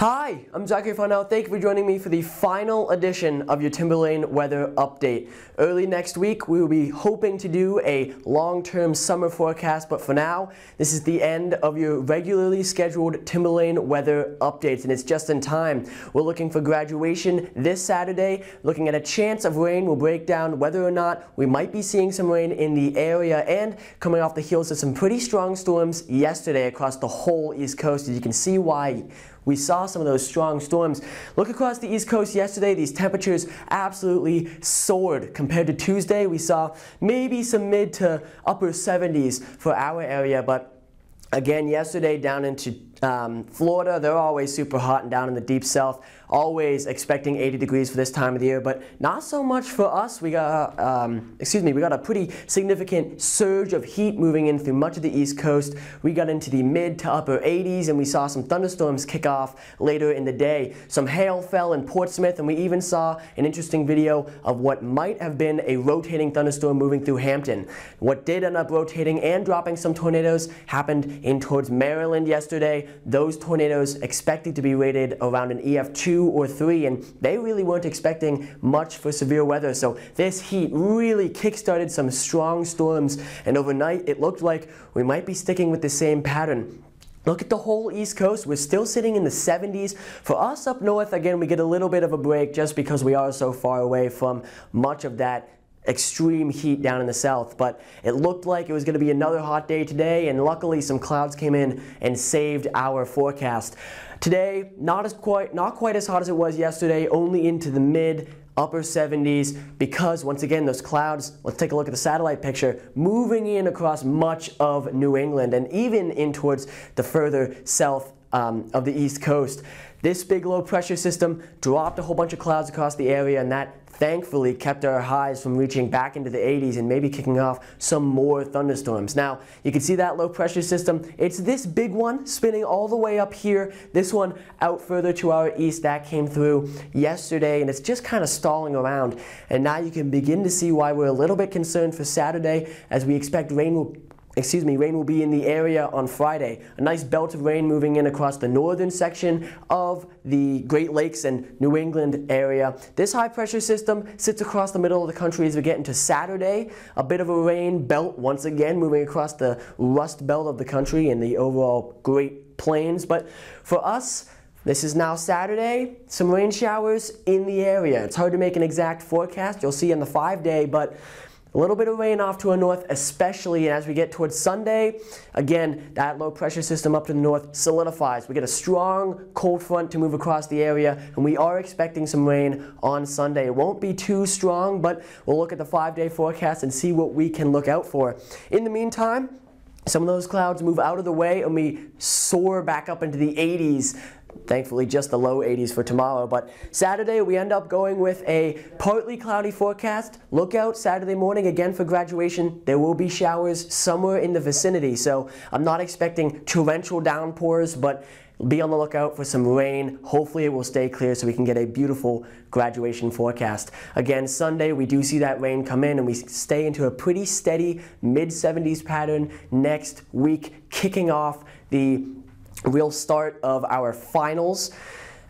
Hi, I'm Zachary Farnell. Thank you for joining me for the final edition of your Timberlane Weather Update. Early next week, we will be hoping to do a long-term summer forecast, but for now, this is the end of your regularly scheduled Timberlane Weather Updates, and it's just in time. We're looking for graduation this Saturday, looking at a chance of rain. We'll break down whether or not we might be seeing some rain in the area, and coming off the heels of some pretty strong storms yesterday across the whole East Coast. As you can see why we saw some of those strong storms. Look across the East Coast yesterday, these temperatures absolutely soared. Compared to Tuesday, we saw maybe some mid to upper 70s for our area, but again, yesterday down into Florida, they're always super hot, and down in the deep south, always expecting 80 degrees for this time of the year, but not so much for us. We got a pretty significant surge of heat moving in through much of the East Coast. We got into the mid to upper 80s, and we saw some thunderstorms kick off later in the day. Some hail fell in Portsmouth, and we even saw an interesting video of what might have been a rotating thunderstorm moving through Hampton. What did end up rotating and dropping some tornadoes happened in towards Maryland yesterday. Those tornadoes expected to be rated around an EF2 or 3, and they really weren't expecting much for severe weather. So this heat really kick-started some strong storms, and overnight it looked like we might be sticking with the same pattern. Look at the whole East Coast. We're still sitting in the 70s. For us up north, again, we get a little bit of a break just because we are so far away from much of that extreme heat down in the south, but it looked like it was going to be another hot day today, and luckily some clouds came in and saved our forecast. Today, not quite as hot as it was yesterday, only into the mid upper 70s, because once again those clouds, let's take a look at the satellite picture, moving in across much of New England and even in towards the further south of the East Coast. This big low pressure system dropped a whole bunch of clouds across the area, and that thankfully kept our highs from reaching back into the 80s and maybe kicking off some more thunderstorms. Now, you can see that low pressure system. It's this big one spinning all the way up here. This one out further to our east, that came through yesterday, and it's just kind of stalling around. And now you can begin to see why we're a little bit concerned for Saturday, as we expect rain will be in the area on Friday. A nice belt of rain moving in across the northern section of the Great Lakes and New England area. This high pressure system sits across the middle of the country as we get into Saturday. A bit of a rain belt once again moving across the Rust Belt of the country and the overall Great Plains. But for us, this is now Saturday, some rain showers in the area. It's hard to make an exact forecast. You'll see in the 5-day, but a little bit of rain off to our north, especially as we get towards Sunday. Again, that low pressure system up to the north solidifies. We get a strong cold front to move across the area, and we are expecting some rain on Sunday. It won't be too strong, but we'll look at the 5-day forecast and see what we can look out for. In the meantime, some of those clouds move out of the way, and we soar back up into the 80s. Thankfully, just the low 80s for tomorrow. But Saturday, we end up going with a partly cloudy forecast. Look out Saturday morning again for graduation. There will be showers somewhere in the vicinity. So I'm not expecting torrential downpours, but be on the lookout for some rain. Hopefully it will stay clear so we can get a beautiful graduation forecast. Again, Sunday, we do see that rain come in, and we stay into a pretty steady mid-70s pattern next week, kicking off the real start of our finals.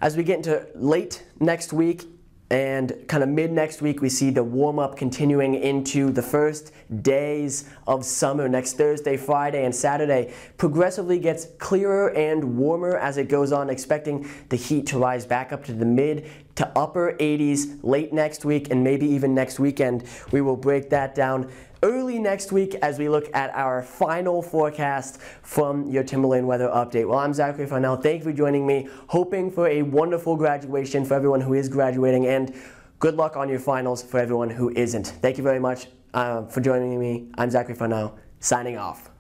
As we get into late next week and kind of mid next week, we see the warm-up continuing into the first days of summer. Next Thursday, Friday, and Saturday progressively gets clearer and warmer as it goes on, expecting the heat to rise back up to the mid to upper 80s late next week and maybe even next weekend. We will break that down early next week as we look at our final forecast from your Timberlane Weather Update. Well, I'm Zachary Farnell. Thank you for joining me. Hoping for a wonderful graduation for everyone who is graduating, and good luck on your finals for everyone who isn't. Thank you very much for joining me. I'm Zachary Farnell, signing off.